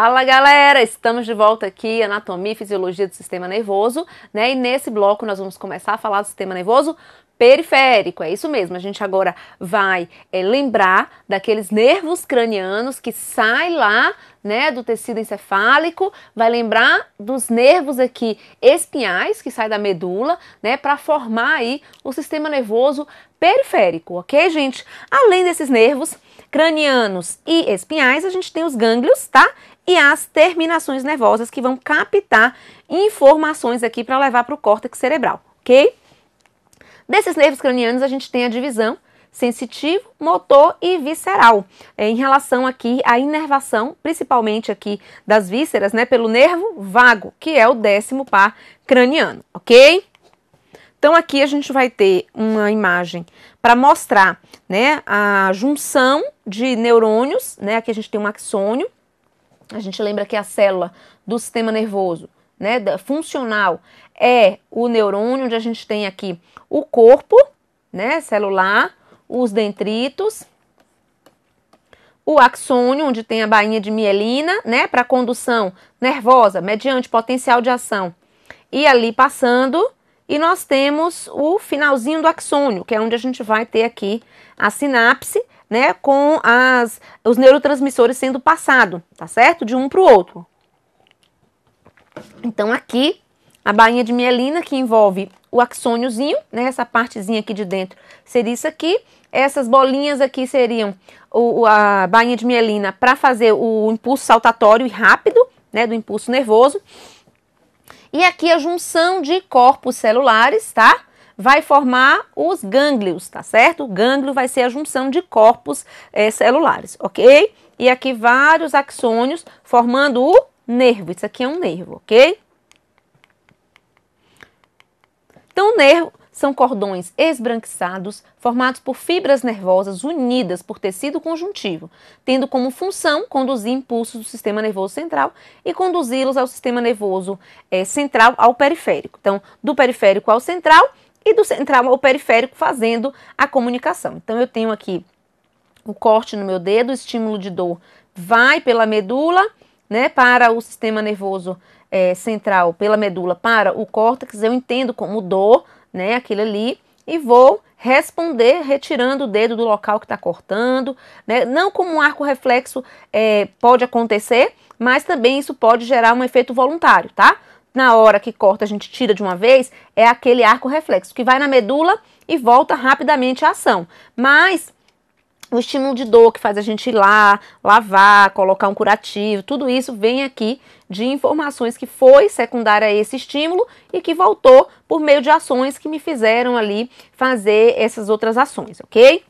Fala galera, estamos de volta aqui, anatomia e fisiologia do sistema nervoso, né? E nesse bloco nós vamos começar a falar do sistema nervoso periférico, é isso mesmo. A gente agora vai lembrar daqueles nervos cranianos que saem lá, né, do tecido encefálico, vai lembrar dos nervos aqui espinhais que saem da medula, né, para formar aí o sistema nervoso periférico, ok, gente? Além desses nervos cranianos e espinhais, a gente tem os gânglios, tá? E as terminações nervosas que vão captar informações aqui para levar para o córtex cerebral, ok? Desses nervos cranianos, a gente tem a divisão sensitivo, motor e visceral, em relação aqui à inervação, principalmente aqui das vísceras, né, pelo nervo vago, que é o 10º par craniano, ok? Então aqui a gente vai ter uma imagem para mostrar, né, a junção de neurônios, né, aqui a gente tem um axônio, a gente lembra que a célula do sistema nervoso, né, funcional, é o neurônio, onde a gente tem aqui o corpo, né, celular, os dendritos, o axônio, onde tem a bainha de mielina, né, para condução nervosa, mediante potencial de ação, e ali passando, e nós temos o finalzinho do axônio, que é onde a gente vai ter aqui a sinapse, né, com os neurotransmissores sendo passado, tá certo? De um para o outro. Então aqui, a bainha de mielina que envolve o axôniozinho, né, essa partezinha aqui de dentro seria isso aqui. Essas bolinhas aqui seriam a bainha de mielina para fazer o impulso saltatório e rápido, né, do impulso nervoso. E aqui a junção de corpos celulares, tá? Vai formar os gânglios, tá certo? O gânglio vai ser a junção de corpos celulares, ok? E aqui vários axônios formando o nervo. Isso aqui é um nervo, ok? Então, o nervo são cordões esbranquiçados, formados por fibras nervosas unidas por tecido conjuntivo, tendo como função conduzir impulsos do sistema nervoso central e conduzi-los ao sistema nervoso central ao periférico. Então, do periférico ao central e do central ao periférico fazendo a comunicação. Então, eu tenho aqui o corte no meu dedo, o estímulo de dor vai pela medula, né, para o sistema nervoso central, pela medula para o córtex, eu entendo como dor, né, aquilo ali, e vou responder retirando o dedo do local que está cortando, né, não como um arco reflexo pode acontecer, mas também isso pode gerar um efeito voluntário, tá? Na hora que corta a gente tira de uma vez, é aquele arco reflexo que vai na medula e volta rapidamente à ação, mas o estímulo de dor que faz a gente ir lá, lavar, colocar um curativo, tudo isso vem aqui de informações que foi secundária a esse estímulo e que voltou por meio de ações que me fizeram ali fazer essas outras ações, ok?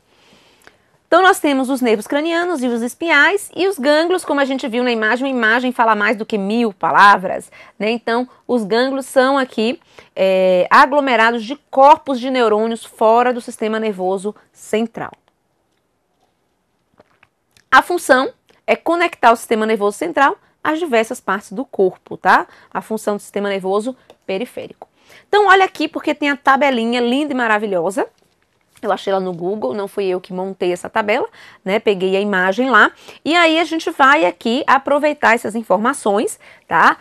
Então nós temos os nervos cranianos e os espinhais e os gânglios, como a gente viu na imagem, uma imagem fala mais do que 1000 palavras, né? Então os gânglios são aqui aglomerados de corpos de neurônios fora do sistema nervoso central. A função é conectar o sistema nervoso central às diversas partes do corpo, tá? A função do sistema nervoso periférico. Então, olha aqui, porque tem a tabelinha linda e maravilhosa. Eu achei ela no Google, não fui eu que montei essa tabela, né? Peguei a imagem lá. E aí, a gente vai aqui aproveitar essas informações, tá?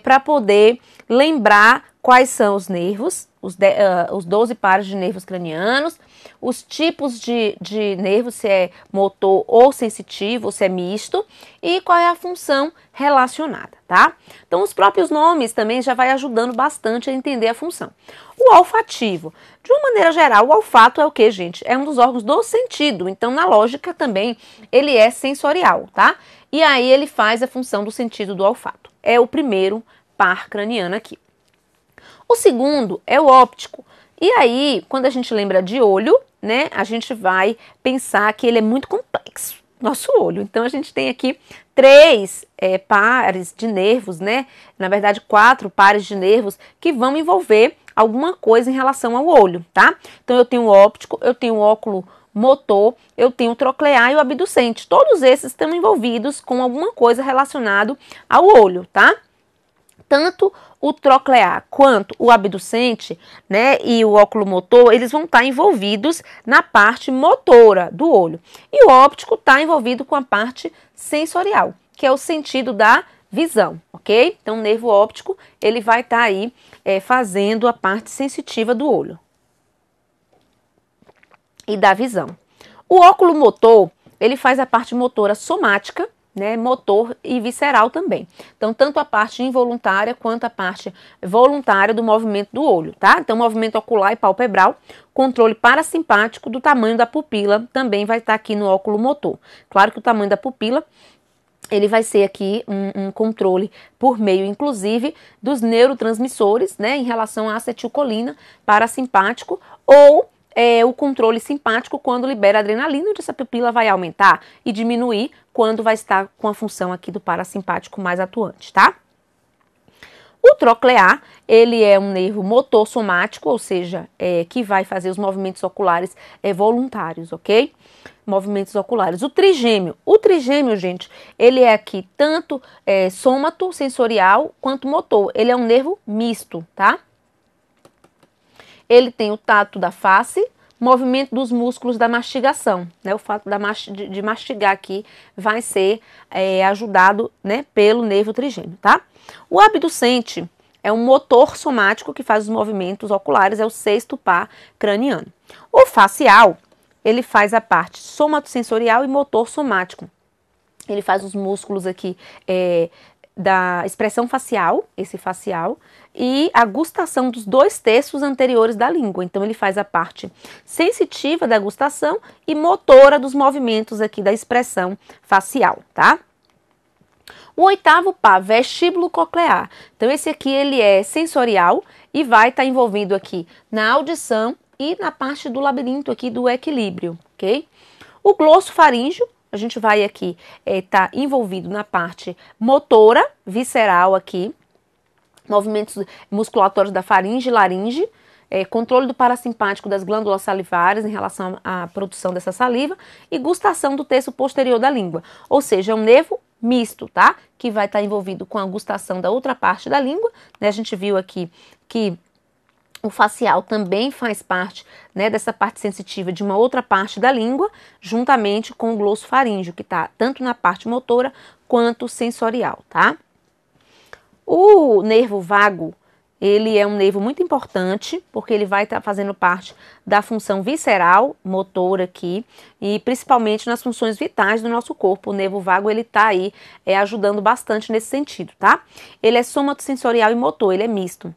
Para poder lembrar quais são os nervos, os 12 pares de nervos cranianos, os tipos de nervos, se é motor ou sensitivo, ou se é misto, e qual é a função relacionada, tá? Então, os próprios nomes também já vai ajudando bastante a entender a função. O olfativo, de uma maneira geral, o olfato é o que, gente? É um dos órgãos do sentido, então, na lógica também, ele é sensorial, tá? E aí, ele faz a função do sentido do olfato. É o primeiro par craniano aqui. O segundo é o óptico. E aí, quando a gente lembra de olho, né, a gente vai pensar que ele é muito complexo, nosso olho. Então, a gente tem aqui 3 pares de nervos, né, na verdade 4 pares de nervos que vão envolver alguma coisa em relação ao olho, tá? Então, eu tenho o óptico, eu tenho o óculo motor, eu tenho o troclear e o abducente. Todos esses estão envolvidos com alguma coisa relacionada ao olho, tá? Tanto o troclear quanto o abducente, né, e o óculo motor, eles vão estar envolvidos na parte motora do olho. E o óptico está envolvido com a parte sensorial, que é o sentido da visão, ok? Então, o nervo óptico, ele vai estar aí fazendo a parte sensitiva do olho e da visão. O óculo motor, ele faz a parte motora somática, né, motor e visceral também. Então, tanto a parte involuntária quanto a parte voluntária do movimento do olho, tá? Então, movimento ocular e palpebral, controle parasimpático do tamanho da pupila também vai estar aqui no óculo motor. Claro que o tamanho da pupila, ele vai ser aqui um controle por meio, inclusive, dos neurotransmissores, né, em relação à acetilcolina, parasimpático, ou o controle simpático quando libera adrenalina, onde essa pupila vai aumentar e diminuir quando vai estar com a função aqui do parasimpático mais atuante, tá? O troclear, ele é um nervo motor somático, ou seja, que vai fazer os movimentos oculares voluntários, ok? Movimentos oculares. O trigêmeo, gente, ele é aqui tanto sômato, sensorial, quanto motor. Ele é um nervo misto, tá? Ele tem o tato da face, movimento dos músculos da mastigação, né? O fato de mastigar aqui vai ser ajudado, né, pelo nervo trigêmeo, tá? O abducente é um motor somático que faz os movimentos oculares, é o sexto par craniano. O facial, ele faz a parte somatosensorial e motor somático. Ele faz os músculos aqui da expressão facial, esse facial, e a gustação dos 2 terços anteriores da língua. Então, ele faz a parte sensitiva da gustação e motora dos movimentos aqui da expressão facial, tá? O 8º par, vestíbulo coclear. Então, esse aqui, ele é sensorial e vai estar envolvido aqui na audição e na parte do labirinto aqui do equilíbrio, ok? O glosso faríngeo, a gente vai aqui estar envolvido na parte motora, visceral aqui, movimentos musculatórios da faringe e laringe, controle do parasimpático das glândulas salivares em relação à produção dessa saliva e gustação do terço posterior da língua. Ou seja, é um nervo misto, tá? Que vai estar envolvido com a gustação da outra parte da língua, né? A gente viu aqui que o facial também faz parte, né, dessa parte sensitiva de uma outra parte da língua, juntamente com o glosso faríngeo, que está tanto na parte motora quanto sensorial, tá? O nervo vago, ele é um nervo muito importante, porque ele vai estar fazendo parte da função visceral, motora aqui, e principalmente nas funções vitais do nosso corpo. O nervo vago, ele está aí ajudando bastante nesse sentido, tá? Ele é somatosensorial e motor, ele é misto.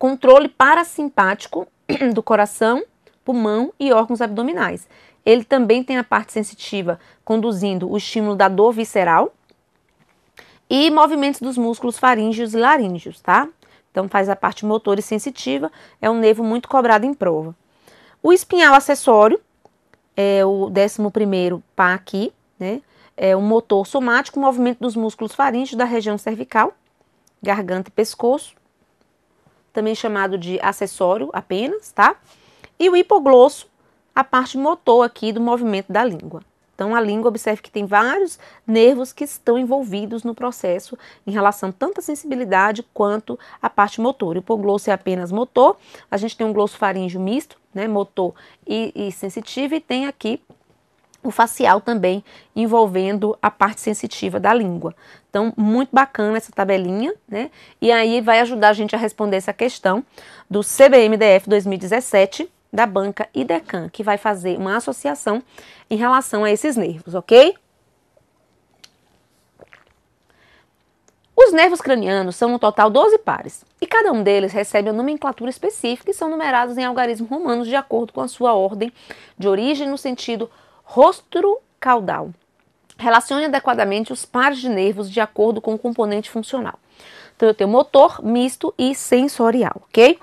Controle parasimpático do coração, pulmão e órgãos abdominais. Ele também tem a parte sensitiva conduzindo o estímulo da dor visceral e movimentos dos músculos faríngeos e laríngeos, tá? Então faz a parte motora e sensitiva, é um nervo muito cobrado em prova. O espinhal acessório é o 11º par aqui, né? É um motor somático, movimento dos músculos faríngeos da região cervical, garganta e pescoço, também chamado de acessório apenas, tá? E o hipoglosso, a parte motor aqui do movimento da língua. Então, a língua, observe que tem vários nervos que estão envolvidos no processo em relação tanto à sensibilidade quanto à parte motor. O hipoglosso é apenas motor, a gente tem um glosso faríngeo misto, né, motor e sensitivo, e tem aqui o facial também envolvendo a parte sensitiva da língua. Então, muito bacana essa tabelinha, né? E aí vai ajudar a gente a responder essa questão do CBMDF 2017 da banca IDECAN, que vai fazer uma associação em relação a esses nervos, ok? Os nervos cranianos são no total 12 pares, e cada um deles recebe uma nomenclatura específica e são numerados em algarismos romanos de acordo com a sua ordem de origem no sentido rostro-caudal. Relacione adequadamente os pares de nervos de acordo com o componente funcional. Então, eu tenho motor, misto e sensorial, ok?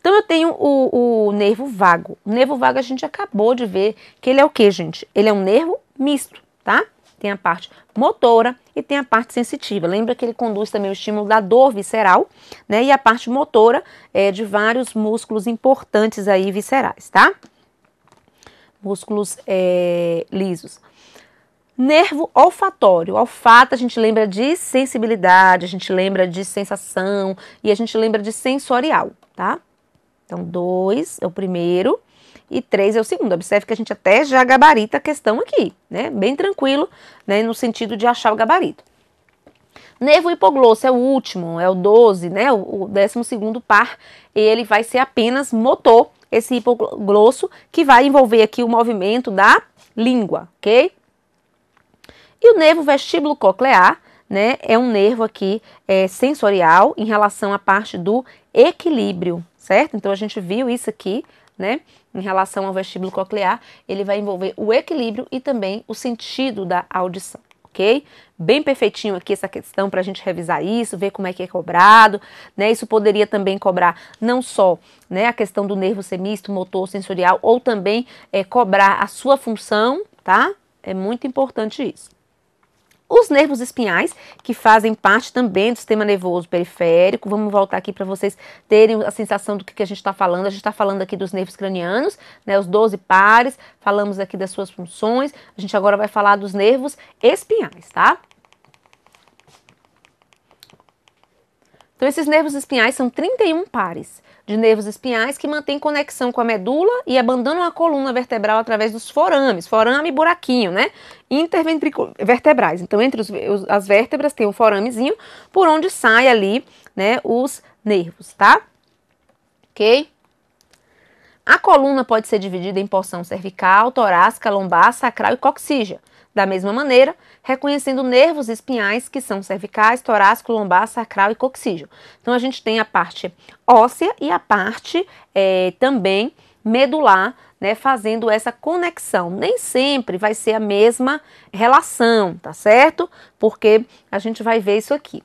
Então, eu tenho o nervo vago. O nervo vago a gente acabou de ver que ele é o que, gente? Ele é um nervo misto, tá? Tem a parte motora e tem a parte sensitiva. Lembra que ele conduz também o estímulo da dor visceral, né? E a parte motora é de vários músculos importantes aí viscerais, tá? Músculos lisos. Nervo olfatório. Olfato a gente lembra de sensibilidade, a gente lembra de sensação e a gente lembra de sensorial, tá? Então, 2 é o primeiro e 3 é o segundo. Observe que a gente até já gabarita a questão aqui, né? Bem tranquilo, né? No sentido de achar o gabarito. Nervo hipoglosso é o último, é o 12, né? O 12º par, ele vai ser apenas motor, esse hipoglosso, que vai envolver aqui o movimento da língua, ok? E o nervo vestíbulo coclear, né? É um nervo aqui sensorial em relação à parte do equilíbrio, certo? Então a gente viu isso aqui, né? Em relação ao vestíbulo coclear, ele vai envolver o equilíbrio e também o sentido da audição. Ok? Bem perfeitinho aqui essa questão para a gente revisar isso, ver como é que é cobrado, né? Isso poderia também cobrar não só, né, a questão do nervo semisto, motor, sensorial, ou também cobrar a sua função, tá? É muito importante isso. Os nervos espinhais, que fazem parte também do sistema nervoso periférico, vamos voltar aqui para vocês terem a sensação do que a gente está falando. A gente está falando aqui dos nervos cranianos, né, os 12 pares, falamos aqui das suas funções. A gente agora vai falar dos nervos espinhais, tá? Então, esses nervos espinhais são 31 pares de nervos espinhais que mantêm conexão com a medula e abandonam a coluna vertebral através dos forames, forame e buraquinho, né? Intervertebrais. Então, entre as vértebras tem um foramezinho por onde sai ali, né, os nervos, tá? Ok? A coluna pode ser dividida em porção cervical, torácica, lombar, sacral e coxígea. Da mesma maneira, reconhecendo nervos espinhais que são cervicais, torácico, lombar, sacral e coxígeo. Então, a gente tem a parte óssea e a parte também medular, né, fazendo essa conexão. Nem sempre vai ser a mesma relação, tá certo? Porque a gente vai ver isso aqui.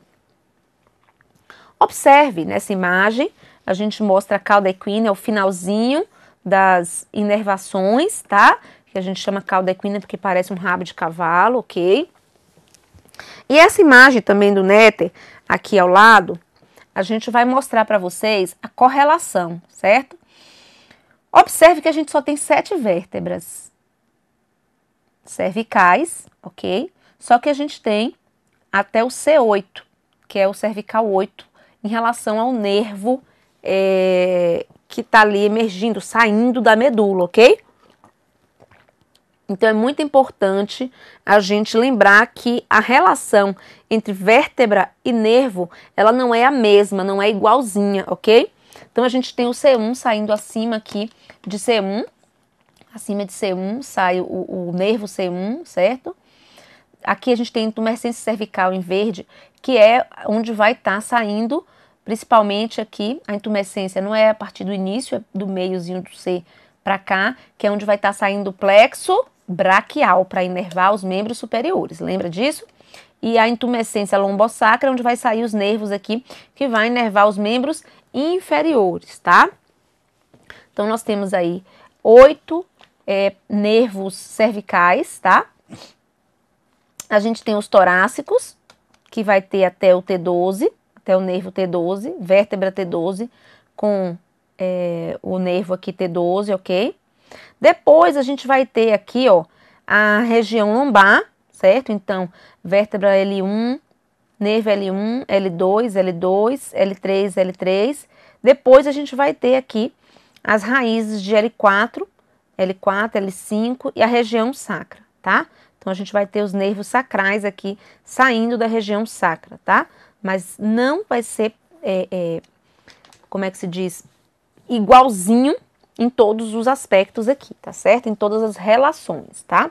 Observe nessa imagem, a gente mostra a cauda equina, é o finalzinho das inervações, tá? Que a gente chama cauda equina porque parece um rabo de cavalo, ok? E essa imagem também do néter, aqui ao lado, a gente vai mostrar para vocês a correlação, certo? Observe que a gente só tem 7 vértebras cervicais, ok? Só que a gente tem até o C8, que é o cervical 8, em relação ao nervo que está ali emergindo, saindo da medula, ok? Então, é muito importante a gente lembrar que a relação entre vértebra e nervo, ela não é a mesma, não é igualzinha, ok? Então, a gente tem o C1 saindo acima aqui de C1, acima de C1 sai o nervo C1, certo? Aqui a gente tem a intumescência cervical em verde, que é onde vai estar saindo, principalmente aqui, a intumescência não é a partir do início, é do meiozinho do C para cá, que é onde vai estar saindo o plexo braquial para inervar os membros superiores, lembra disso? E a intumescência lombosacra, onde vai sair os nervos aqui, que vai inervar os membros inferiores, tá? Então, nós temos aí 8 nervos cervicais, tá? A gente tem os torácicos, que vai ter até o T12, até o nervo T12, vértebra T12, com o nervo aqui T12, ok? Depois a gente vai ter aqui, ó, a região lombar, certo? Então, vértebra L1, nervo L1, L2, L2, L3, L3. Depois a gente vai ter aqui as raízes de L4, L4, L5 e a região sacra, tá? Então, a gente vai ter os nervos sacrais aqui saindo da região sacra, tá? Mas não vai ser, como é que se diz, igualzinho em todos os aspectos aqui, tá certo? Em todas as relações, tá?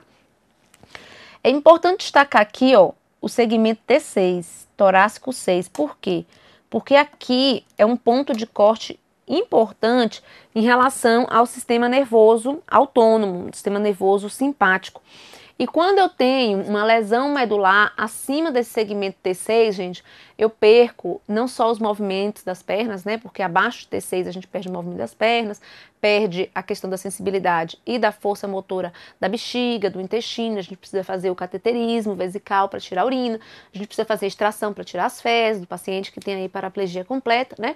É importante destacar aqui, ó, o segmento T6, torácico 6. Por quê? Porque aqui é um ponto de corte importante em relação ao sistema nervoso autônomo, sistema nervoso simpático. E quando eu tenho uma lesão medular acima desse segmento T6, gente, eu perco não só os movimentos das pernas, né? Porque abaixo de T6 a gente perde o movimento das pernas, perde a questão da sensibilidade e da força motora da bexiga, do intestino. A gente precisa fazer o cateterismo vesical para tirar a urina, a gente precisa fazer a extração para tirar as fezes do paciente que tem aí paraplegia completa, né?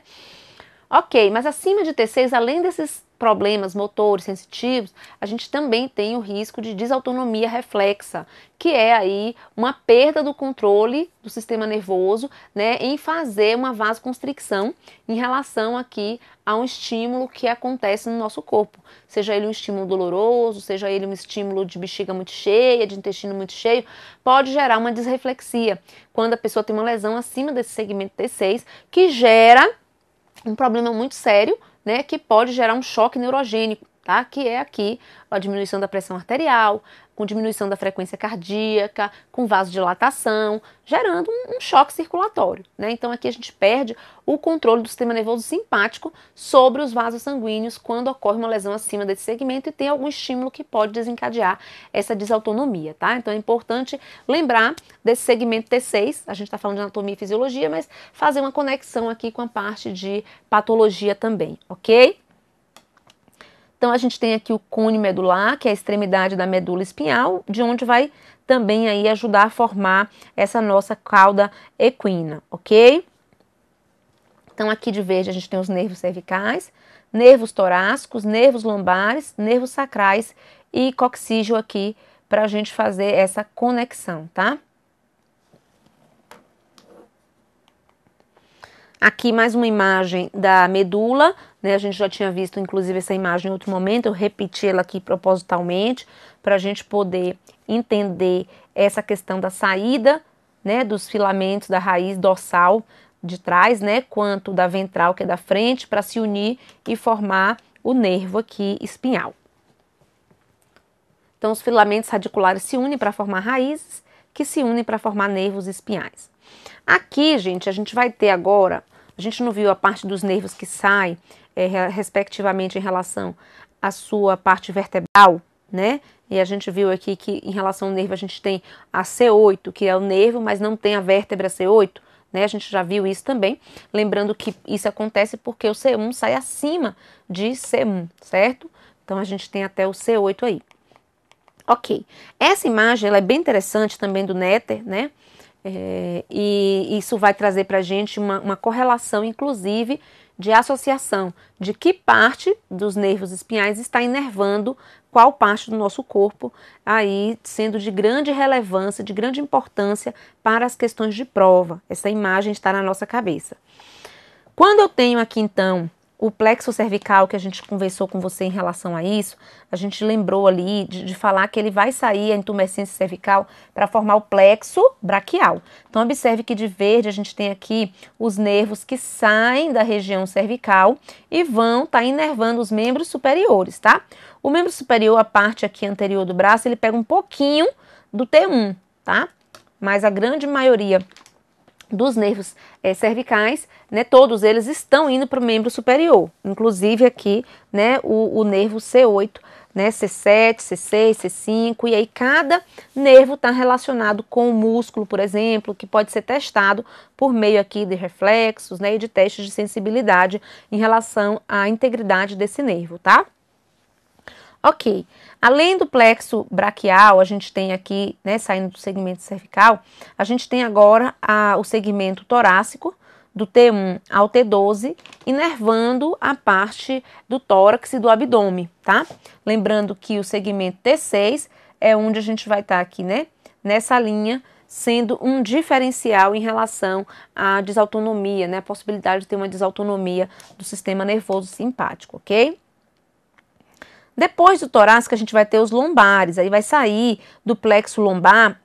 Ok, mas acima de T6, além desses problemas motores sensitivos, a gente também tem o risco de desautonomia reflexa, que é aí uma perda do controle do sistema nervoso, né, em fazer uma vasoconstricção em relação aqui a um estímulo que acontece no nosso corpo, seja ele um estímulo doloroso, seja ele um estímulo de bexiga muito cheia, de intestino muito cheio, pode gerar uma desreflexia, quando a pessoa tem uma lesão acima desse segmento T6, que gera um problema muito sério, né, que pode gerar um choque neurogênico, tá? Que é aqui a diminuição da pressão arterial, com diminuição da frequência cardíaca, com vasodilatação, gerando um choque circulatório, né? Então aqui a gente perde o controle do sistema nervoso simpático sobre os vasos sanguíneos quando ocorre uma lesão acima desse segmento e tem algum estímulo que pode desencadear essa desautonomia, tá? Então é importante lembrar desse segmento T6, a gente está falando de anatomia e fisiologia, mas fazer uma conexão aqui com a parte de patologia também, ok? Então, a gente tem aqui o cone medular, que é a extremidade da medula espinhal, de onde vai também aí ajudar a formar essa nossa cauda equina, ok? Então, aqui de verde a gente tem os nervos cervicais, nervos torácicos, nervos lombares, nervos sacrais e coxígeo aqui para a gente fazer essa conexão, tá? Aqui mais uma imagem da medula, né? A gente já tinha visto inclusive essa imagem em outro momento, eu repeti ela aqui propositalmente para a gente poder entender essa questão da saída, né, dos filamentos da raiz dorsal de trás, né, quanto da ventral que é da frente, para se unir e formar o nervo aqui espinhal. Então os filamentos radiculares se unem para formar raízes, que se unem para formar nervos espinhais. Aqui, gente, a gente vai ter agora, a gente não viu a parte dos nervos que saem, respectivamente em relação à sua parte vertebral, né? E a gente viu aqui que em relação ao nervo a gente tem a C8, que é o nervo, mas não tem a vértebra C8, né? A gente já viu isso também, lembrando que isso acontece porque o C1 sai acima de C1, certo? Então a gente tem até o C8 aí. Ok, essa imagem ela é bem interessante também do Netter, né? E isso vai trazer para a gente uma correlação, inclusive, de associação de que parte dos nervos espinhais está inervando qual parte do nosso corpo, aí sendo de grande relevância, de grande importância para as questões de prova. Essa imagem está na nossa cabeça. Quando eu tenho aqui, então, o plexo cervical, que a gente conversou com você em relação a isso, a gente lembrou ali de falar que ele vai sair, a intumescência cervical, para formar o plexo braquial. Então, observe que de verde a gente tem aqui os nervos que saem da região cervical e vão estar inervando os membros superiores, tá? O membro superior, a parte aqui anterior do braço, ele pega um pouquinho do T1, tá? Mas a grande maioria dos nervos cervicais, né, todos eles estão indo para o membro superior, inclusive aqui, né, o nervo C8, né, C7, C6, C5, e aí cada nervo está relacionado com o músculo, por exemplo, que pode ser testado por meio aqui de reflexos, né, e de testes de sensibilidade em relação à integridade desse nervo, tá? Ok, além do plexo braquial, a gente tem aqui, né, saindo do segmento cervical, a gente tem agora o segmento torácico, do T1 ao T12, inervando a parte do tórax e do abdômen, tá? Lembrando que o segmento T6 é onde a gente vai estar aqui, né, nessa linha, sendo um diferencial em relação à desautonomia, né, a possibilidade de ter uma desautonomia do sistema nervoso simpático, ok? Depois do torácico, a gente vai ter os lombares, aí vai sair do plexo lombar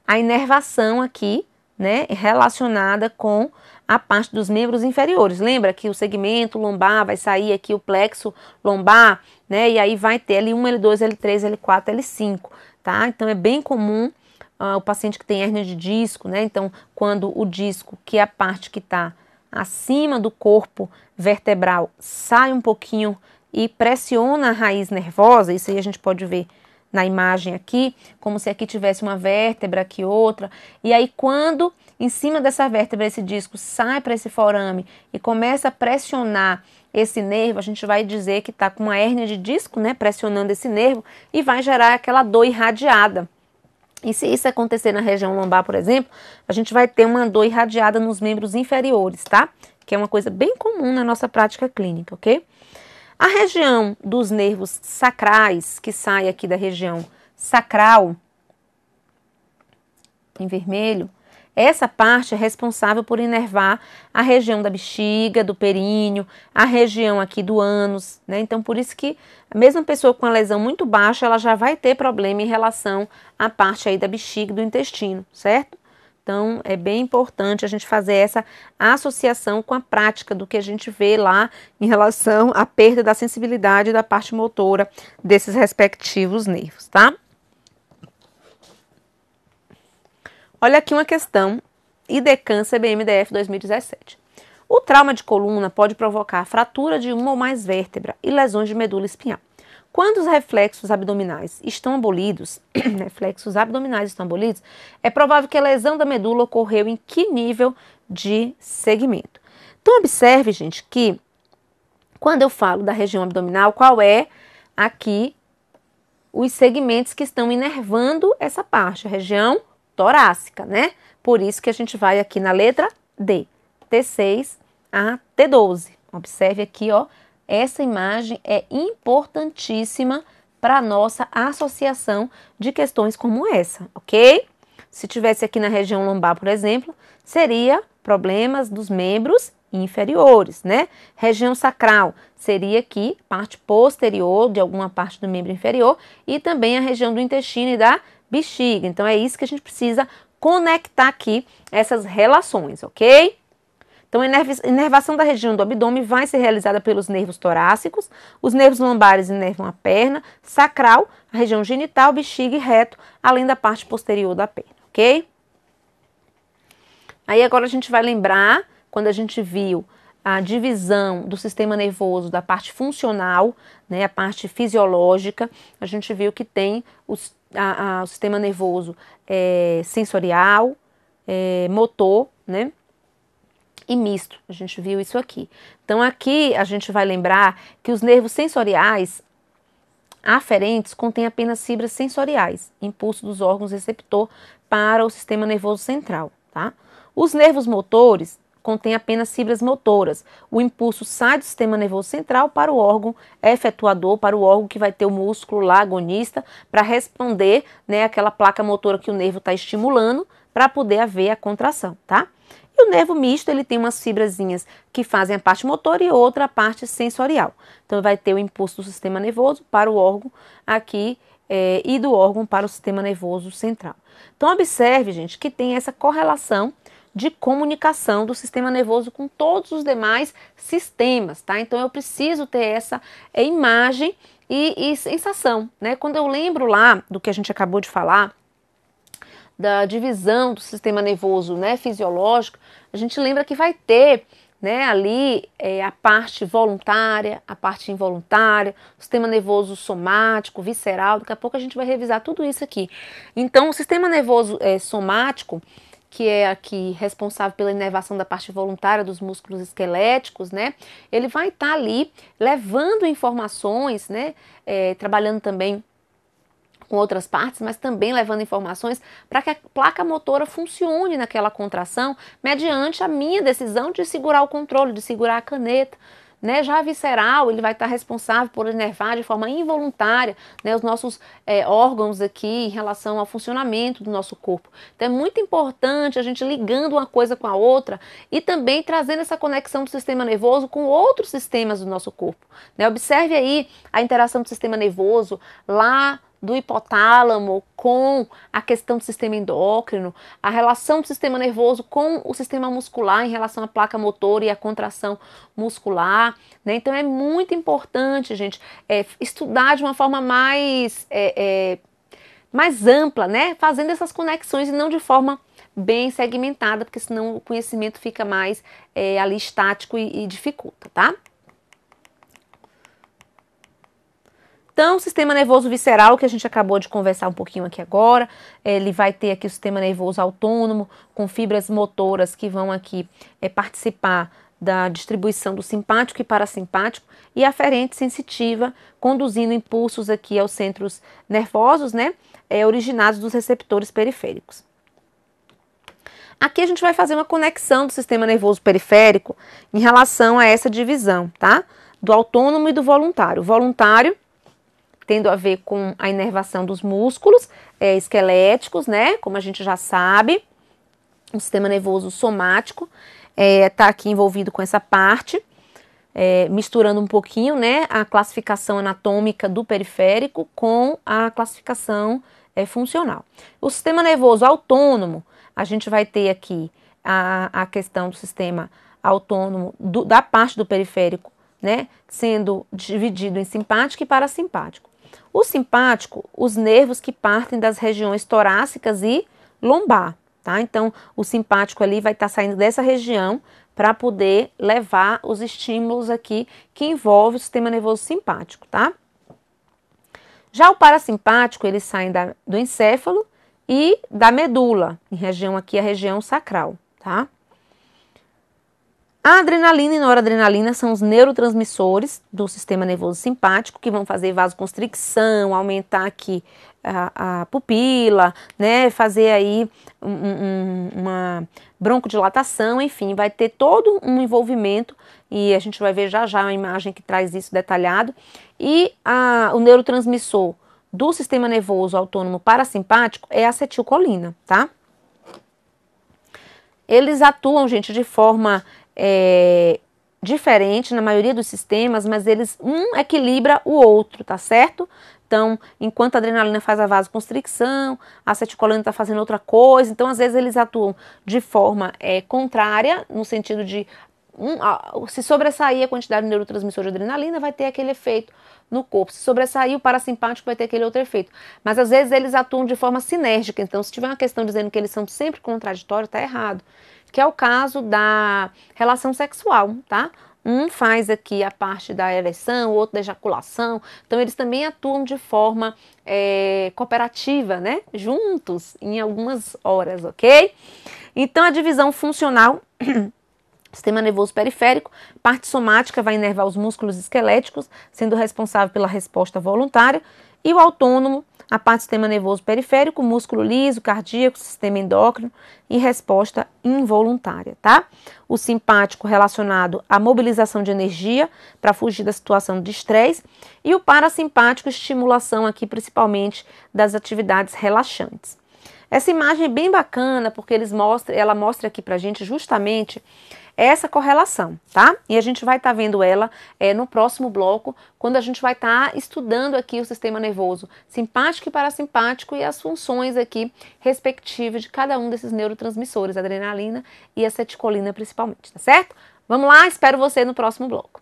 a inervação aqui, né, relacionada com a parte dos membros inferiores. Lembra que o segmento lombar vai sair aqui o plexo lombar, né, e aí vai ter L1, L2, L3, L4, L5, tá? Então é bem comum o paciente que tem hérnia de disco, né, então quando o disco, que é a parte que está acima do corpo vertebral, sai um pouquinho e pressiona a raiz nervosa, isso aí a gente pode ver na imagem aqui, como se aqui tivesse uma vértebra, aqui outra, e aí quando em cima dessa vértebra esse disco sai para esse forame e começa a pressionar esse nervo, a gente vai dizer que está com uma hérnia de disco, né, pressionando esse nervo e vai gerar aquela dor irradiada. E se isso acontecer na região lombar, por exemplo, a gente vai ter uma dor irradiada nos membros inferiores, tá? que é uma coisa bem comum na nossa prática clínica, ok? A região dos nervos sacrais, que sai aqui da região sacral, em vermelho, essa parte é responsável por inervar a região da bexiga, do períneo, a região aqui do ânus, né? Então, por isso que a mesma pessoa com a lesão muito baixa, ela já vai ter problema em relação à parte aí da bexiga e do intestino, certo? Então, é bem importante a gente fazer essa associação com a prática do que a gente vê lá em relação à perda da sensibilidade da parte motora desses respectivos nervos, tá? Olha aqui uma questão, IDECAN CBMDF 2017. O trauma de coluna pode provocar fratura de uma ou mais vértebra e lesões de medula espinhal. Quando os reflexos abdominais estão abolidos, é provável que a lesão da medula ocorreu em que nível de segmento? Então, observe, gente, que quando eu falo da região abdominal, qual é aqui os segmentos que estão inervando essa parte? A região torácica, né? Por isso que a gente vai aqui na letra D, T6 a T12. Observe aqui, ó, essa imagem é importantíssima para a nossa associação de questões como essa, ok? Se tivesse aqui na região lombar, por exemplo, seria problemas dos membros inferiores, né? Região sacral seria aqui parte posterior de alguma parte do membro inferior e também a região do intestino e da bexiga. Então, é isso que a gente precisa conectar aqui essas relações, ok? Então, a inervação da região do abdômen vai ser realizada pelos nervos torácicos, os nervos lombares inervam a perna, sacral, a região genital, bexiga e reto, além da parte posterior da perna, ok? Aí, agora a gente vai lembrar, quando a gente viu a divisão do sistema nervoso da parte funcional, né, a parte fisiológica, a gente viu que tem o sistema nervoso sensorial, motor, né, e misto. A gente viu isso aqui. Então, aqui a gente vai lembrar que os nervos sensoriais aferentes contêm apenas fibras sensoriais, impulso dos órgãos receptor para o sistema nervoso central, tá? Os nervos motores contém apenas fibras motoras. O impulso sai do sistema nervoso central para o órgão efetuador, para o órgão que vai ter o músculo lá agonista, para responder, né, aquela placa motora que o nervo está estimulando, para poder haver a contração, tá? E o nervo misto, ele tem umas fibrazinhas que fazem a parte motora e outra a parte sensorial. Então, vai ter o impulso do sistema nervoso para o órgão aqui e do órgão para o sistema nervoso central. Então, observe, gente, que tem essa correlação de comunicação do sistema nervoso com todos os demais sistemas, tá? Então, eu preciso ter essa imagem e sensação, né? Quando eu lembro lá do que a gente acabou de falar, da divisão do sistema nervoso, né, fisiológico, a gente lembra que vai ter, né, ali a parte voluntária, a parte involuntária, o sistema nervoso somático, visceral. Daqui a pouco a gente vai revisar tudo isso aqui. Então, o sistema nervoso somático, que é aqui responsável pela inervação da parte voluntária dos músculos esqueléticos, né? Ele vai estar ali levando informações, né? Trabalhando também com outras partes, mas também levando informações para que a placa motora funcione naquela contração mediante a minha decisão de segurar o controle, de segurar a caneta. Né? Já a visceral, ele vai estar responsável por inervar de forma involuntária, né, os nossos órgãos aqui em relação ao funcionamento do nosso corpo. Então é muito importante a gente ligando uma coisa com a outra e também trazendo essa conexão do sistema nervoso com outros sistemas do nosso corpo. Né? Observe aí a interação do sistema nervoso lá do hipotálamo com a questão do sistema endócrino, a relação do sistema nervoso com o sistema muscular em relação à placa motora e à contração muscular, né? Então é muito importante, gente, estudar de uma forma mais ampla, né? Fazendo essas conexões e não de forma bem segmentada, porque senão o conhecimento fica mais ali estático e dificulta, tá? Então, o sistema nervoso visceral, que a gente acabou de conversar um pouquinho aqui agora, ele vai ter aqui o sistema nervoso autônomo, com fibras motoras que vão aqui participar da distribuição do simpático e parasimpático, e aferente sensitiva, conduzindo impulsos aqui aos centros nervosos, né, originados dos receptores periféricos. Aqui a gente vai fazer uma conexão do sistema nervoso periférico em relação a essa divisão, tá? Do autônomo e do voluntário. O voluntário tendo a ver com a inervação dos músculos esqueléticos, né? Como a gente já sabe, o sistema nervoso somático está aqui envolvido com essa parte, misturando um pouquinho, né, a classificação anatômica do periférico com a classificação funcional. O sistema nervoso autônomo, a gente vai ter aqui a questão do sistema autônomo da parte do periférico, né, sendo dividido em simpático e parasimpático. O simpático, os nervos que partem das regiões torácicas e lombar, tá? Então, o simpático ali vai estar saindo dessa região para poder levar os estímulos aqui que envolvem o sistema nervoso simpático, tá? Já o parasimpático, eles saem do encéfalo e da medula, em região aqui, a região sacral, tá? A adrenalina e noradrenalina são os neurotransmissores do sistema nervoso simpático que vão fazer vasoconstricção, aumentar aqui a pupila, né, fazer aí uma broncodilatação, enfim, vai ter todo um envolvimento e a gente vai ver já já uma imagem que traz isso detalhado. E o neurotransmissor do sistema nervoso autônomo parasimpático é a acetilcolina, tá? Eles atuam, gente, de forma diferente na maioria dos sistemas, mas um equilibra o outro, tá certo? Então, enquanto a adrenalina faz a vasoconstricção, a acetilcolina está fazendo outra coisa, então às vezes eles atuam de forma contrária, no sentido de se sobressair a quantidade de neurotransmissor de adrenalina, vai ter aquele efeito no corpo. Se sobressair o parasimpático, vai ter aquele outro efeito. Mas às vezes eles atuam de forma sinérgica, então se tiver uma questão dizendo que eles são sempre contraditórios, tá errado. Que é o caso da relação sexual, tá? Um faz aqui a parte da ereção, o outro da ejaculação. Então, eles também atuam de forma cooperativa, né? Juntos, em algumas horas, ok? Então, a divisão funcional, sistema nervoso periférico, parte somática vai inervar os músculos esqueléticos, sendo responsável pela resposta voluntária, e o autônomo, a parte do sistema nervoso periférico, músculo liso, cardíaco, sistema endócrino e resposta involuntária, tá? O simpático relacionado à mobilização de energia para fugir da situação de estresse e o parasimpático, estimulação aqui principalmente das atividades relaxantes. Essa imagem é bem bacana porque ela mostra aqui pra gente justamente essa correlação, tá? E a gente vai estar vendo ela no próximo bloco, quando a gente vai estar estudando aqui o sistema nervoso simpático e parasimpático e as funções aqui respectivas de cada um desses neurotransmissores, adrenalina e acetilcolina principalmente, tá certo? Vamos lá, espero você no próximo bloco.